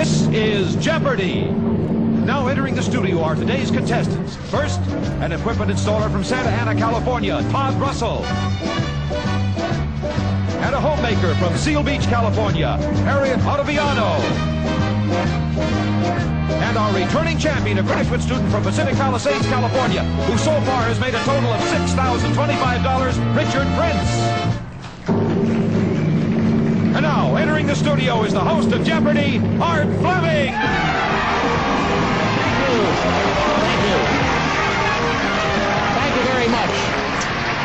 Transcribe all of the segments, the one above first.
This is Jeopardy! Now entering the studio are today's contestants. First, an equipment installer from Santa Ana, California, Todd Russell. And a homemaker from Seal Beach, California, Harriet Ottaviano. And our returning champion, a graduate student from Pacific Palisades, California, who so far has made a total of $6,025, Richard Prince. And now, entering the studio is the host of Jeopardy, Art Fleming! Thank you. Thank you very much.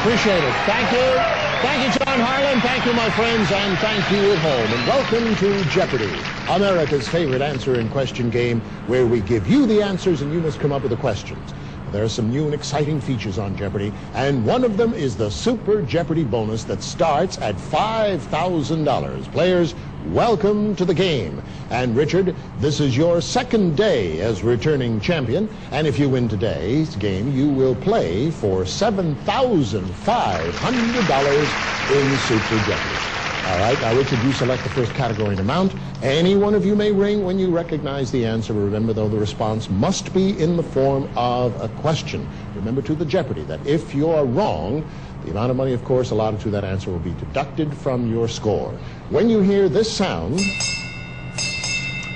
Appreciate it. Thank you. Thank you, John Harlan. Thank you, my friends, and thank you at home. And welcome to Jeopardy, America's favorite answer and question game, where we give you the answers and you must come up with the questions. There are some new and exciting features on Jeopardy, and one of them is the Super Jeopardy bonus that starts at $5,000. Players, welcome to the game. And Richard, this is your second day as returning champion, and if you win today's game, you will play for $7,500 in Super Jeopardy. All right, now Richard, you select the first category and amount. Any one of you may ring when you recognize the answer. Remember, though, the response must be in the form of a question. Remember, to the Jeopardy, that if you're wrong, the amount of money, of course, allotted to that answer will be deducted from your score. When you hear this sound,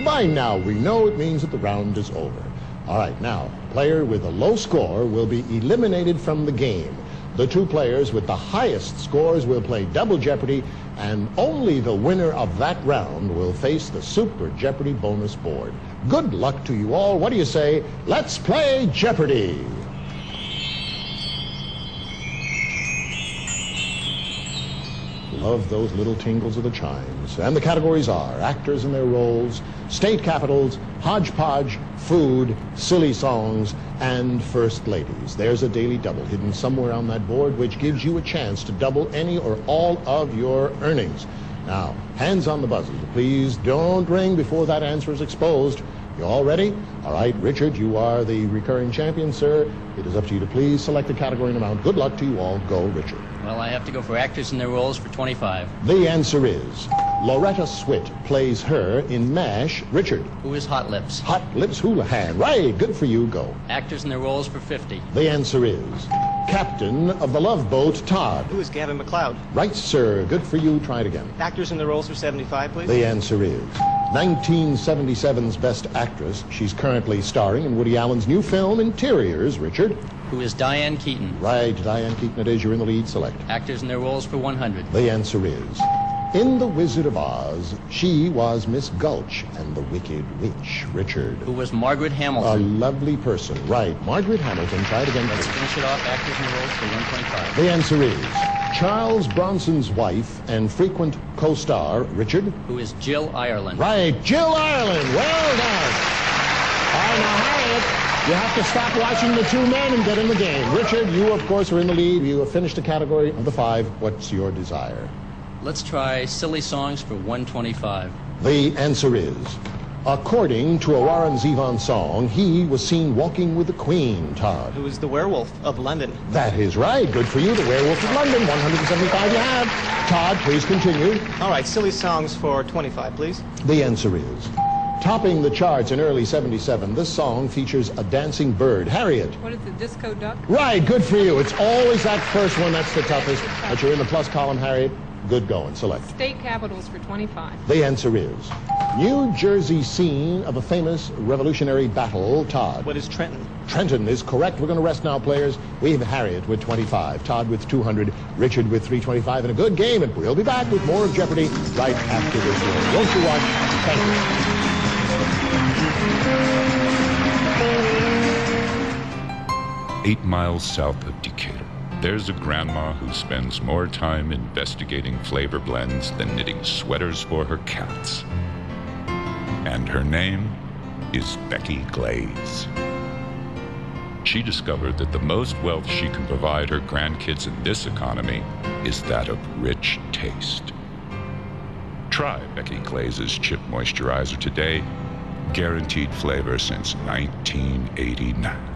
by now we know it means that the round is over. All right, now, player with a low score will be eliminated from the game. The two players with the highest scores will play double Jeopardy, and only the winner of that round will face the Super Jeopardy bonus board. Good luck to you all. What do you say? Let's play Jeopardy! Love those little tingles of the chimes. And the categories are actors in their roles, state capitals, hodgepodge, food, silly songs, and first ladies. There's a daily double hidden somewhere on that board, which gives you a chance to double any or all of your earnings. Now, hands on the buzzers. Please don't ring before that answer is exposed. You all ready? All right, Richard, you are the recurring champion, sir. It is up to you to please select the category and amount. Good luck to you all. Go, Richard. Well, I have to go for actors in their roles for 25. The answer is Loretta Swit plays her in MASH. Richard. Who is Hot Lips? Hot Lips Houlihan. Right, good for you. Go. Actors in their roles for 50. The answer is Captain of the Love Boat, Todd. Who is Gavin McLeod? Right, sir. Good for you. Try it again. Actors in the roles for 75, please. The answer is 1977's Best Actress. She's currently starring in Woody Allen's new film, Interiors. Richard. Who is Diane Keaton? Right, Diane Keaton it is. You're in the lead. Select. Actors in their roles for 100. The answer is in The Wizard of Oz, she was Miss Gulch and the Wicked Witch. Richard. Who was Margaret A Hamilton? lovely person. Right, Margaret Hamilton. Try it again. Let's finish it off. Actors in the roles for 125. The answer is Charles Bronson's wife and frequent co-star, Richard. Who is Jill Ireland? Right, Jill Ireland. Well done. All right, now, Harriet, you have to stop watching the two men and get in the game. Richard, you, of course, are in the lead. You have finished the category of the 5. What's your desire? Let's try silly songs for 125. The answer is, according to a Warren Zevon song, he was seen walking with the Queen, Todd. Who is the werewolf of London? That is right. Good for you. The Werewolf of London. 175 you have. Todd, please continue. All right, silly songs for 25, please. The answer is, topping the charts in early 77, this song features a dancing bird. Harriet. What is the disco duck? Right, good for you. It's always that first one that's the toughest. But you're in the plus column, Harriet. Good going. Select. State capitals for 25. The answer is New Jersey scene of a famous Revolutionary battle. Todd. What is Trenton? Trenton is correct. We're going to rest now, players. We have Harriet with 25, Todd with 200, Richard with 325, and a good game. And we'll be back with more of Jeopardy right after this one. Won't you watch? Thank you. 8 miles south of Decatur, there's a grandma who spends more time investigating flavor blends than knitting sweaters for her cats. And her name is Becky Glaze. She discovered that the most wealth she can provide her grandkids in this economy is that of rich taste. Try Becky Glaze's Chip Moisturizer today. Guaranteed flavor since 1989.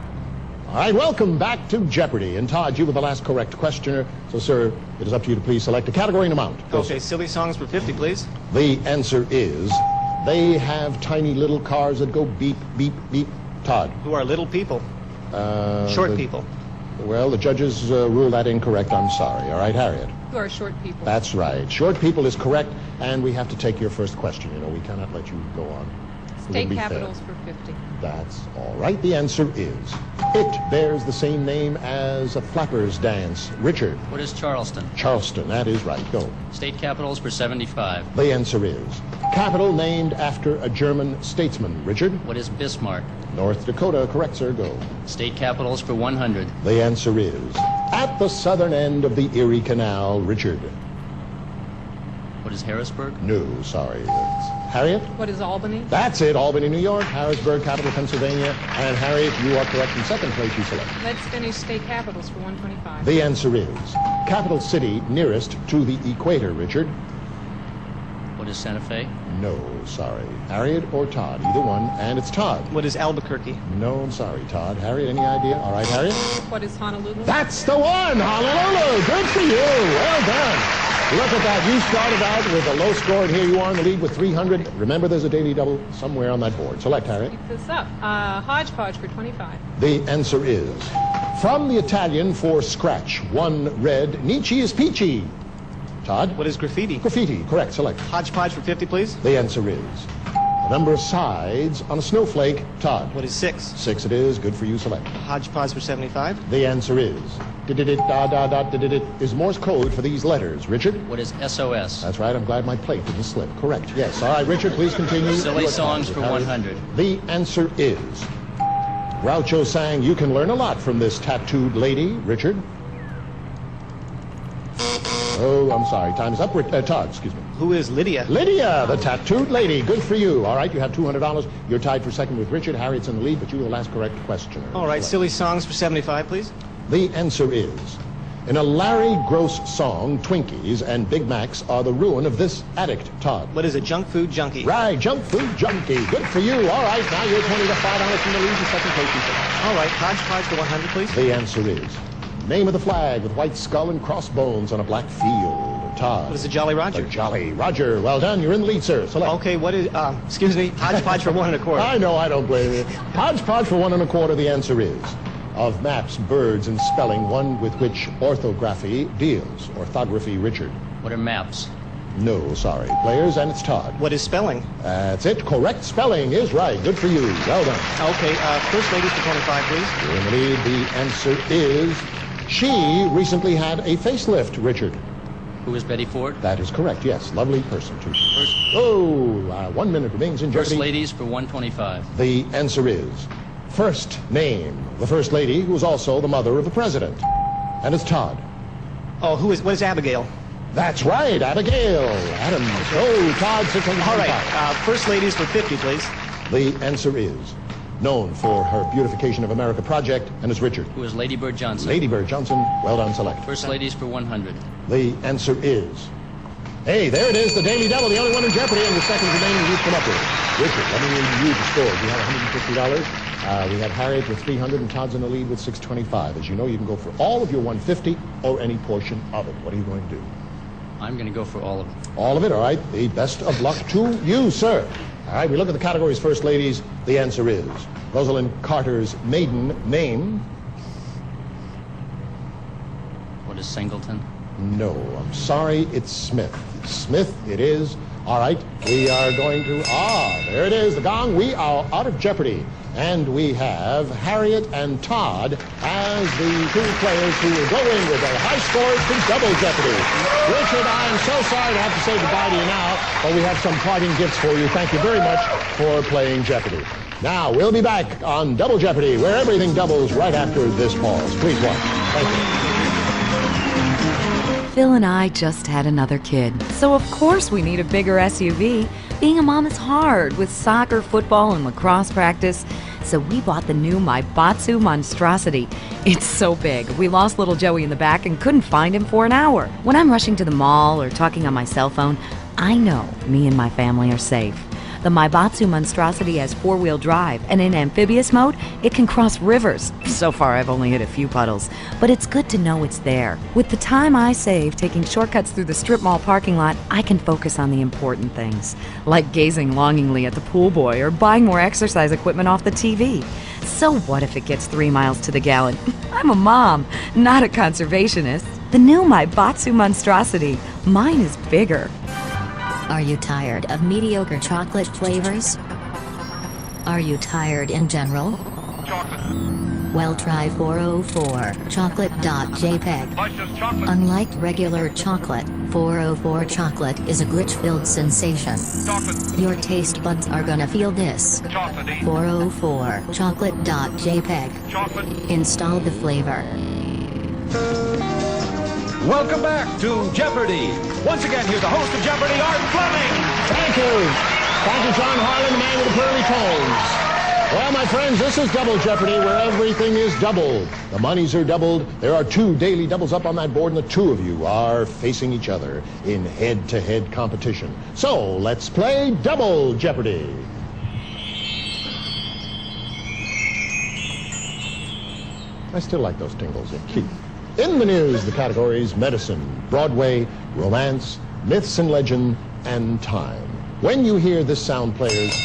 All right, welcome back to Jeopardy. And Todd, you were the last correct questioner. So, sir, it is up to you to please select a category and amount. Go, Okay, sir. silly songs for 50, please. The answer is They have tiny little cars that go beep, beep, beep. Todd. Who are little people? Short people. Well, the judges ruled that incorrect. I'm sorry. All right, Harriet. Who are short people? That's right. Short people is correct, and we have to take your first question. You know, we cannot let you go on. It State wouldn't be capitals fair. for 50. That's all right. The answer is it bears the same name as a flapper's dance. Richard. What is Charleston? Charleston. That is right. Go. State capitals for 75. The answer is capital named after a German statesman. Richard. What is Bismarck? North Dakota. Correct, sir. Go. State capitals for 100. The answer is at the southern end of the Erie Canal. Richard. What is Harrisburg? No, sorry. That's Harriet. What is Albany? That's it. Albany, New York. Harrisburg, capital, Pennsylvania. And Harriet, you are correct in second place. You select. Let's finish state capitals for 125. The answer is capital city nearest to the equator. Richard. What is Santa Fe? No, sorry. Harriet or Todd, either one. And it's Todd. What is Albuquerque? No, I'm sorry, Todd. Harriet, any idea? All right, Harriet. What is Honolulu? That's the one, Honolulu. Good for you. Well done. Look at that. You started out with a low score, and here you are in the lead with 300. Remember, there's a daily double somewhere on that board. Select, Harriet. Keep this up. Hodgepodge for 25. The answer is from the Italian for scratch. One red. Nietzsche is peachy. Todd. What is graffiti? Graffiti. Correct. Select. Hodgepodge for 50, please. The answer is the number of sides on a snowflake. Todd. What is 6? 6 it is. Good for you. Select. Hodgepodge for 75. The answer is is Morse code for these letters. Richard? What is SOS? That's right. I'm glad my plate didn't slip. Correct. Yes. All right, Richard, please continue. Silly Your songs time. for 100. The answer is Groucho sang, "You can learn a lot from this tattooed lady." Richard? Oh, I'm sorry. Time is up. Todd, excuse me. Who is Lydia? Lydia, the tattooed lady. Good for you. All right, you have $200. You're tied for second with Richard. Harriet's in the lead, but you are the last correct questioner. All right, Select. silly songs for 75, please. The answer is, in a Larry Gross song, Twinkies and Big Macs are the ruin of this addict. Todd. What is a junk food junkie? Right, junk food junkie. Good for you. All right, now you're $20 to $5 from the lead in second place. You select. All right, Hodgepodge for 100, please. The answer is name of the flag with white skull and crossbones on a black field. Todd. What is a Jolly Roger? The Jolly Roger. Well done. You're in the lead, sir. Select. Okay, what is, excuse me, Hodgepodge for 1 1/4. I know, I don't blame you. Hodgepodge for 1 1/4. The answer is of maps, birds, and spelling, one with which orthography deals. Orthography, Richard. What are maps? No, sorry. Players, and it's Todd. What is spelling? That's it. Correct spelling is right. Good for you. Well done. Okay, first ladies for 25, please. You're in the lead. The answer is she recently had a facelift, Richard. Who is Betty Ford? That is correct, yes. Lovely person, too. First, 1 minute remains in first Jeopardy. ladies for 125. The answer is first name. The first lady who was also the mother of the president. And it's Todd. Oh, what is Abigail? That's right, Abigail Adams. Oh, Todd, 625. All right, first ladies for 50, please. The answer is known for her Beautification of America project, and it's Richard. Who is Lady Bird Johnson? Lady Bird Johnson, well done, select. First ladies for 100. The answer is, hey, there it is, the Daily Double, the only one in Jeopardy, and the second remaining you've come up with. Richard, let me read you the scores. You have $150. We have Harriet with 300 and Todd's in the lead with 625. As you know, you can go for all of your 150 or any portion of it. What are you going to do? I'm going to go for all of them. All of it, all right. The best of luck to you, sir. All right, we look at the categories first, ladies. The answer is Rosalind Carter's maiden name. What is Singleton? No, I'm sorry, it's Smith. Smith it is. All right, we are going to, there it is, the gong. We are out of Jeopardy. And we have Harriet and Todd as the two players who will go in with their high scores to Double Jeopardy. Richard, I am so sorry to have to say goodbye to you now, but we have some parting gifts for you. Thank you very much for playing Jeopardy. Now, we'll be back on Double Jeopardy, where everything doubles right after this pause. Please watch. Thank you. Phil and I just had another kid, so of course we need a bigger SUV. Being a mom is hard with soccer, football, and lacrosse practice, so we bought the new Maibatsu Monstrosity. It's so big, we lost little Joey in the back and couldn't find him for an hour. When I'm rushing to the mall or talking on my cell phone, I know me and my family are safe. The Maibatsu monstrosity has four-wheel drive, and in amphibious mode, it can cross rivers. So far, I've only hit a few puddles, but it's good to know it's there. With the time I save taking shortcuts through the strip mall parking lot, I can focus on the important things, like gazing longingly at the pool boy or buying more exercise equipment off the TV. So what if it gets 3 miles to the gallon? I'm a mom, not a conservationist. The new Maibatsu monstrosity. Mine is bigger. Are you tired of mediocre chocolate flavors? Are you tired in general? Well, try 404 chocolate.jpg. Unlike regular chocolate, 404 chocolate is a grit-filled sensation. Your taste buds are gonna feel this. 404 chocolate.jpg. Install the flavor. Welcome back to Jeopardy! Once again, here's the host of Jeopardy, Art Fleming! Thank you. Thank you, John Harlan, the man with the pearly tones. Well, my friends, this is Double Jeopardy, where everything is doubled. The monies are doubled. There are 2 daily doubles up on that board, and the 2 of you are facing each other in head-to-head competition. So, let's play Double Jeopardy. I still like those tingles. They're cute. In the news, the categories medicine, Broadway, romance, myths and legend, and time. When you hear this sound, players,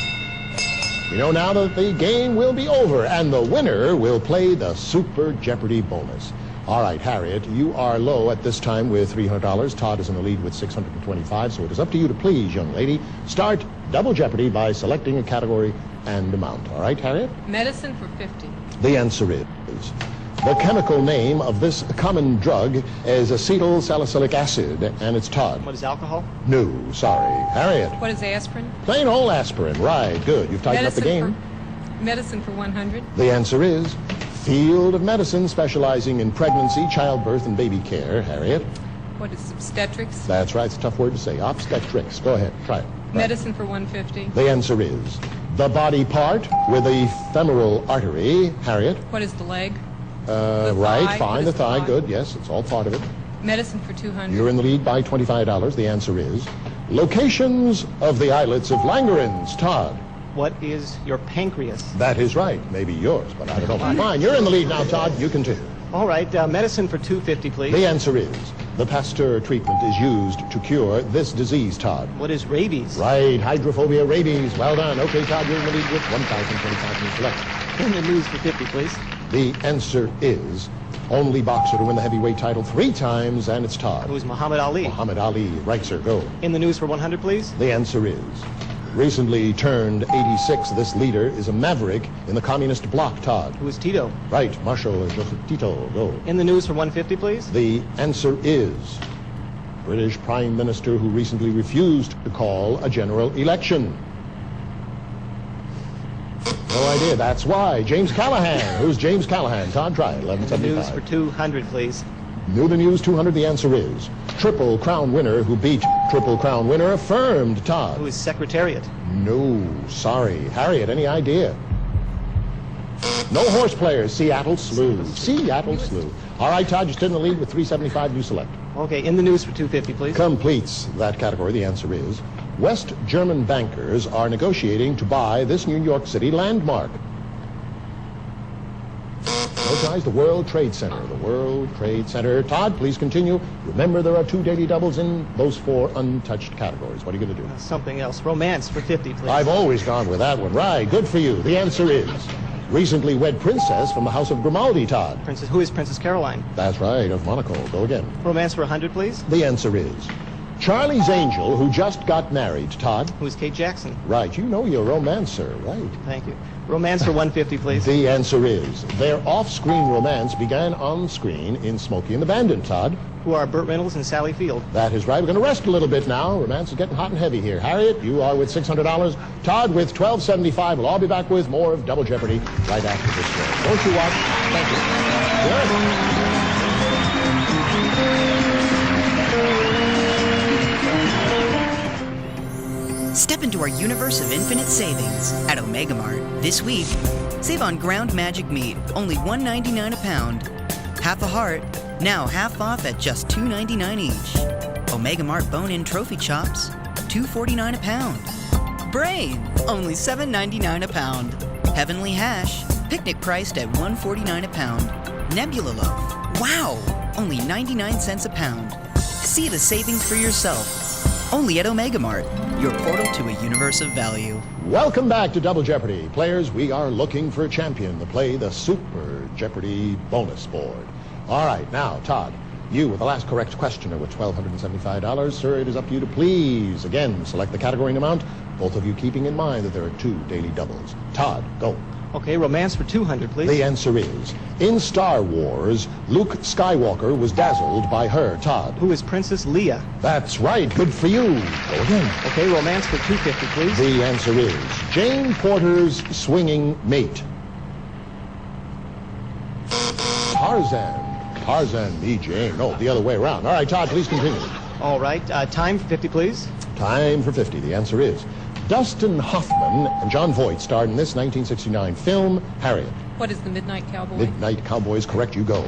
you know now that the game will be over, and the winner will play the Super Jeopardy bonus. All right, Harriet, you are low at this time with $300. Todd is in the lead with $625, so it is up to you to please, young lady. Start Double Jeopardy by selecting a category and amount. All right, Harriet? Medicine for 50. The answer is... The chemical name of this common drug is acetyl salicylic acid, and it's Todd. What is alcohol? No, sorry. Harriet. What is aspirin? Plain old aspirin. Right, good. You've tightened up the game. Medicine for 100. The answer is field of medicine specializing in pregnancy, childbirth, and baby care. Harriet. What is obstetrics? That's right. It's a tough word to say. Obstetrics. Go ahead. Try it. Right. Medicine for 150. The answer is the body part with the femoral artery. Harriet. What is the leg? Right, thigh. fine. What The is thigh, good. Yes, it's all part of it. Medicine for 200. You're in the lead by $25. The answer is locations of the islets of Langerhans. Todd. What is your pancreas? That is right. Maybe yours, but I don't know. Fine. You're in the lead now, Todd. You continue. All right, medicine for 250, please. The answer is the Pasteur treatment is used to cure this disease, Todd. What is rabies? Right. Hydrophobia rabies. Well done. Okay, Todd, you're in the lead with $1,025 in select. In the news for 50, please. The answer is only boxer to win the heavyweight title 3 times, and it's Todd. Who is Muhammad Ali? Muhammad Ali. Right, sir. Go. In the news for 100, please. The answer is recently turned 86. This leader is a maverick in the communist bloc, Todd. Who is Tito? Right. Marshal Joseph Tito. Go. In the news for 150, please. The answer is British Prime Minister who recently refused to call a general election. No idea. That's why. James Callahan. Who's James Callahan? Todd, try it. In the news 1175. for 200, please. New the news 200. The answer is Triple Crown winner who beat Triple Crown winner affirmed. Todd. Who is Secretariat? No. Sorry. Harriet, any idea? No horse players. Seattle Slew. Seattle Slew. All right, Todd, you're still in the lead with 375. You select. Okay, in the news for 250, please. Completes that category. The answer is West German bankers are negotiating to buy this New York City landmark. No prize, the World Trade Center. The World Trade Center. Todd, please continue. Remember, there are 2 daily doubles in those 4 untouched categories. What are you going to do? Something else. Romance for 50, please. I've always gone with that one. Right, good for you. The answer is recently wed princess from the House of Grimaldi, Todd. Who is Princess Caroline? That's right, of Monaco. Go again. Romance for 100, please. The answer is Charlie's Angel, who just got married, Todd. Who is Kate Jackson? Right, you know your romancer, right? Thank you. Romance for 150, please. The answer is their off-screen romance began on screen in Smokey and the Bandit, Todd. Who are Burt Reynolds and Sally Field? That is right. We're going to rest a little bit now. Romance is getting hot and heavy here. Harriet, you are with $600. Todd with $1,275. We'll all be back with more of Double Jeopardy right after this show. Don't you watch? Thank you. Yes. Step into our universe of infinite savings at Omega Mart. This week, save on ground magic meat, only $1.99 a pound. Half a heart, now half off at just $2.99 each. Omega Mart bone-in trophy chops, $2.49 a pound. Brain, only $7.99 a pound. Heavenly Hash, picnic priced at $1.49 a pound. Nebula Loaf, wow, only 99 cents a pound. See the savings for yourself. Only at Omega Mart, your portal to a universe of value. Welcome back to Double Jeopardy. Players, we are looking for a champion to play the Super Jeopardy bonus board. All right, now, Todd, you were the last correct questioner with $1,275. Sir, it is up to you to please, again, select the category and amount, both of you keeping in mind that there are 2 daily doubles. Todd, go. Okay, romance for 200, please. The answer is, in Star Wars, Luke Skywalker was dazzled by her, Todd. Who is Princess Leia? That's right, good for you. Go again. Okay, romance for 250, please. The answer is, Jane Porter's swinging mate. Tarzan, me, Jane. No, the other way around. All right, Todd, please continue. All right, time for 50, please. Time for 50. The answer is, Dustin Hoffman and John Voight starred in this 1969 film, Harriet. What is the Midnight Cowboy? Midnight Cowboy is correct. You go.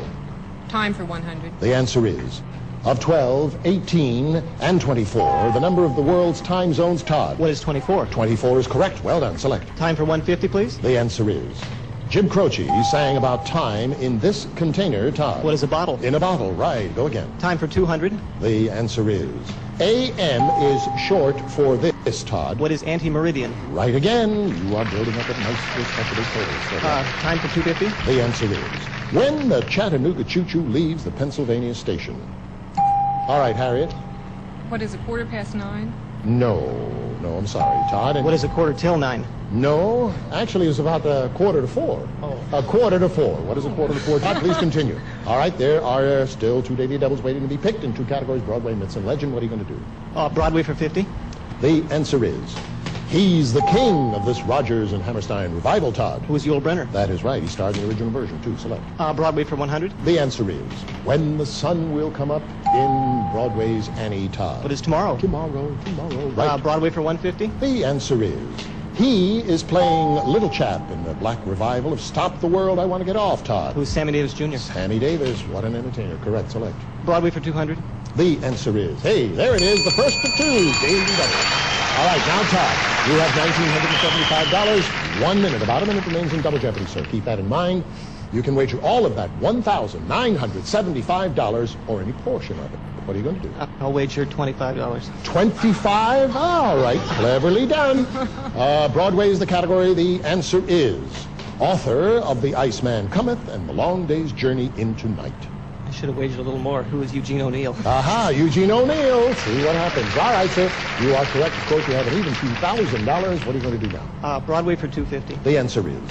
Time for 100. The answer is, of 12, 18, and 24, the number of the world's time zones, Todd. What is 24? 24 is correct. Well done. Select. Time for 150, please. The answer is, Jim Croce sang about time in this container, Todd. What is a bottle? In a bottle, right. Go again. Time for 200. The answer is, AM is short for this, Todd. What is anti-meridian? Right again. You are building up a nice, respectable total. Time for 250. The answer is, when the Chattanooga choo-choo leaves the Pennsylvania station. All right, Harriet. What is a 9:15? No, I'm sorry, Todd. What is a 9:15? No, actually, it's about 3:45. Oh. 3:45. What is a 4:45? Todd, please continue. All right, there are still 2 daily doubles waiting to be picked in 2 categories, Broadway, myths, and legend. What are you going to do? Broadway for 50. The answer is, he's the king of this Rodgers and Hammerstein revival, Todd. Who is Yul Brynner? That is right. He starred in the original version, too. Select. Broadway for 100. The answer is, when the sun will come up in Broadway's Annie, Todd. What is tomorrow? Tomorrow. Right. Broadway for 150. The answer is, he is playing Little Chap in the black revival of Stop the World, I Want to Get Off, Todd. Who's Sammy Davis Jr.? Sammy Davis, what an entertainer. Correct, select. Broadway for 200. The answer is, hey, there it is, the first of 2, daily double. All right, now, Todd, you have $1,975. 1 minute, about a minute remains in Double Jeopardy, sir. Keep that in mind. You can wager all of that $1,975 or any portion of it. What are you going to do? I'll wager $25. 25? All right, cleverly done. Broadway is the category. The answer is, author of The Iceman Cometh and The Long Day's Journey into Night. I should have wagered a little more. Who is Eugene O'Neill? Aha, Eugene O'Neill. See what happens. All right, sir. You are correct. Of course, you have an even $2,000. What are you going to do now? Broadway for 250. The answer is,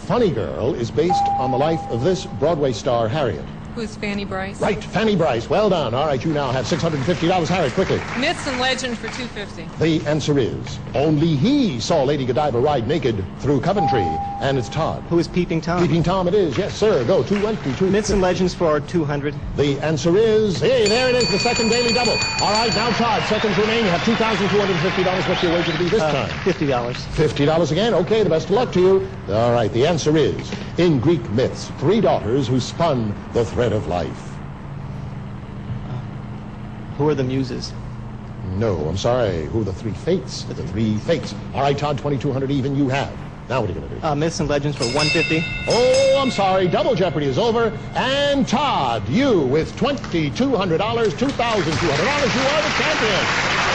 Funny Girl is based on the life of this Broadway star, Harriet. Who is Fanny Bryce? Right, Fanny Bryce. Well done. All right, you now have $650. Harriet, quickly. Myths and legend for 250. The answer is, only he saw Lady Godiva ride naked through Coventry, and it's Todd. Who is Peeping Tom? Peeping Tom it is. Yes, sir. Go, 220. Myths and legends for 200. The answer is, hey, there it is, the second daily double. All right, now, Todd, seconds remain. You have $2,250. What's your wager to be this time? $50. $50 again? Okay, the best of luck to you. All right, the answer is, in Greek myths, 3 daughters who spun the thread of life. Who are the muses? No, I'm sorry. Who are the 3 fates? The 3 fates. All right, Todd, 2,200 even you have. Now what are you going to do? Myths and legends for 150. Oh, I'm sorry. Double Jeopardy is over. And Todd, you with $2,200, $2,200, you are the champion.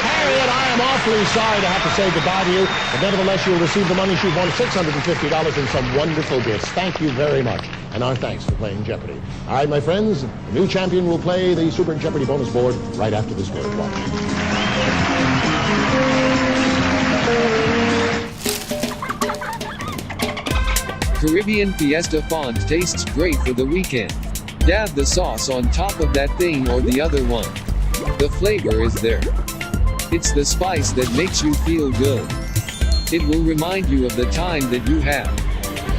Harriet, I am awfully sorry to have to say goodbye to you, but nevertheless, you'll receive the money. She's won $650 and some wonderful gifts. Thank you very much. And our thanks for playing Jeopardy. All right, my friends, the new champion will play the Super Jeopardy bonus board right after this word. Watch. Caribbean Fiesta font tastes great for the weekend. Dab the sauce on top of that thing or the other one. The flavor is there. It's the spice that makes you feel good. It will remind you of the time that you have.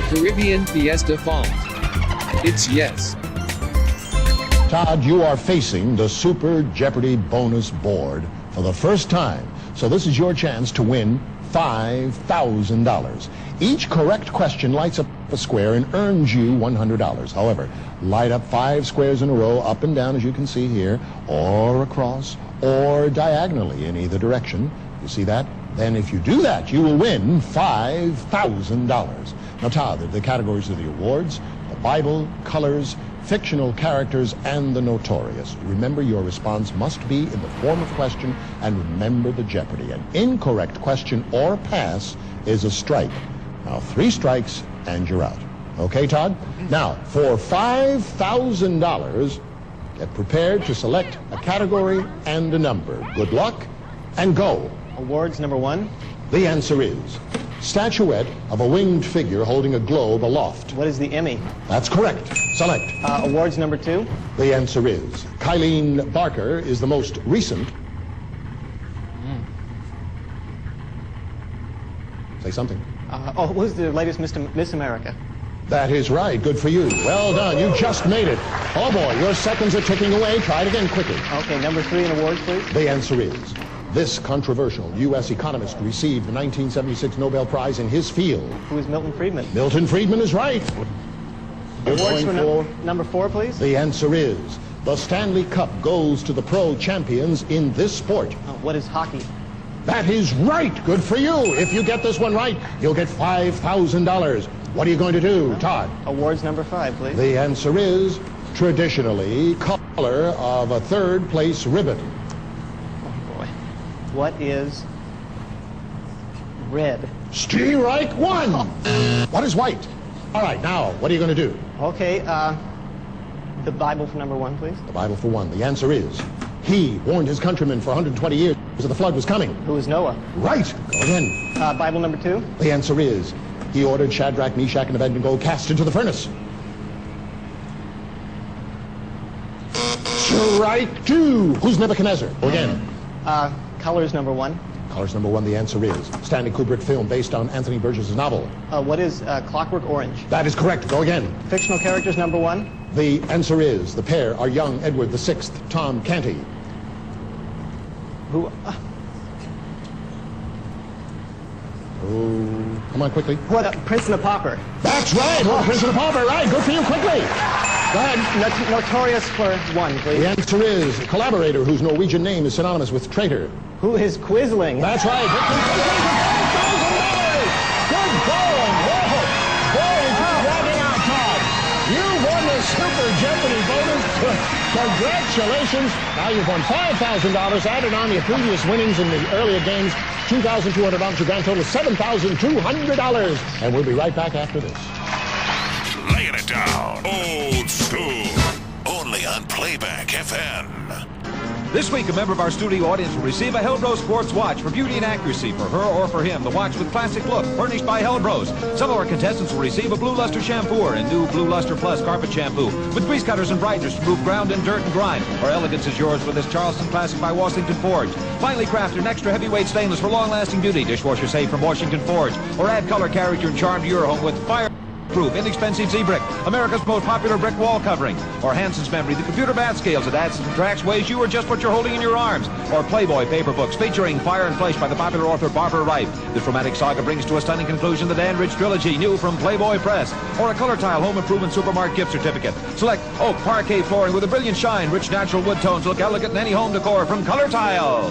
Caribbean Fiesta font. It's yes. Todd, you are facing the Super Jeopardy bonus board for the first time. So this is your chance to win $5,000. Each correct question lights up a square and earns you $100. However, light up 5 squares in a row, up and down as you can see here, or across, or diagonally in either direction. You see that? Then if you do that, you will win $5,000. Now, Todd, the categories of the awards: the Bible, colors, fictional characters, and the notorious. Remember, your response must be in the form of question, and remember the Jeopardy. An incorrect question or pass is a strike. Now, 3 strikes and you're out. Okay, Todd? Now, for $5,000, get prepared to select a category and a number. Good luck, and go. Awards number 1. The answer is statuette of a winged figure holding a globe aloft. What is the Emmy? That's correct. Select. Awards number 2. The answer is Kylene Barker is the most recent. Say something. What was the latest Miss America? That is right. Good for you. Well done. You just made it. Oh, boy, your seconds are ticking away. Try it again quickly. Okay, number 3 in awards, please. The answer is this controversial U.S. economist received the 1976 Nobel Prize in his field. Who is Milton Friedman? Milton Friedman is right. Awards for number 4, please. The answer is the Stanley Cup goes to the pro champions in this sport. What is hockey? That is right. Good for you. If you get this one right, you'll get $5,000. What are you going to do, Todd? Awards number 5, please. The answer is traditionally color of a third place ribbon. Oh, boy. What is red? Strike 1. What is white? All right, now, what are you going to do? Okay, the Bible for number 1, please. The Bible for 1. The answer is he warned his countrymen for 120 years that the flood was coming. Who is Noah? Right. Go again. Bible number 2. The answer is he ordered Shadrach, Meshach, and Abednego cast into the furnace. Strike 2. Who's Nebuchadnezzar? Go again. Colors number 1. Colors number 1. The answer is Stanley Kubrick film based on Anthony Burgess' novel. What is Clockwork Orange? That is correct. Go again. Fictional characters number 1. The answer is the pair are young Edward VI, Tom Canty. Who? Oh, come on, quickly. What? Prince and the Pauper. That's right. Well, Prince and the Pauper. Right. Good for you. Quickly. Go ahead. Notorious for 1, please. The answer is a collaborator whose Norwegian name is synonymous with traitor. Who is Quisling? That's right. Good going. Whoa. Boy, you're walking out, Todd. You won the Super Jeopardy bonus. Congratulations. Now you've won $5,000, added on your previous winnings in the earlier games. $2,200, your grand total is $7,200. And we'll be right back after this. Laying it down. Old school. Only on Playback FM. This week, a member of our studio audience will receive a Hellbros Sports watch for beauty and accuracy for her or for him. The watch with classic look, furnished by Hellbros. Some of our contestants will receive a Blue Luster shampoo and new Blue Luster Plus carpet shampoo with grease cutters and brighteners to remove ground and dirt and grime. Our elegance is yours with this Charleston Classic by Washington Forge. Finally crafted an extra heavyweight stainless for long-lasting beauty. Dishwasher safe from Washington Forge. Or add color, character, and charm to your home with fire-proof, inexpensive Z-Brick, America's most popular brick wall covering. Or Hanson's Memory, the computer bat scales that adds and subtracts, weighs you or just what you're holding in your arms. Or Playboy paper books featuring Fire and Flesh by the popular author Barbara Wright. This romantic saga brings to a stunning conclusion the Dan Rich trilogy, new from Playboy Press. Or a Color Tile Home Improvement Supermarket gift certificate. Select oak parquet flooring with a brilliant shine, rich natural wood tones look elegant in any home decor from Color Tile.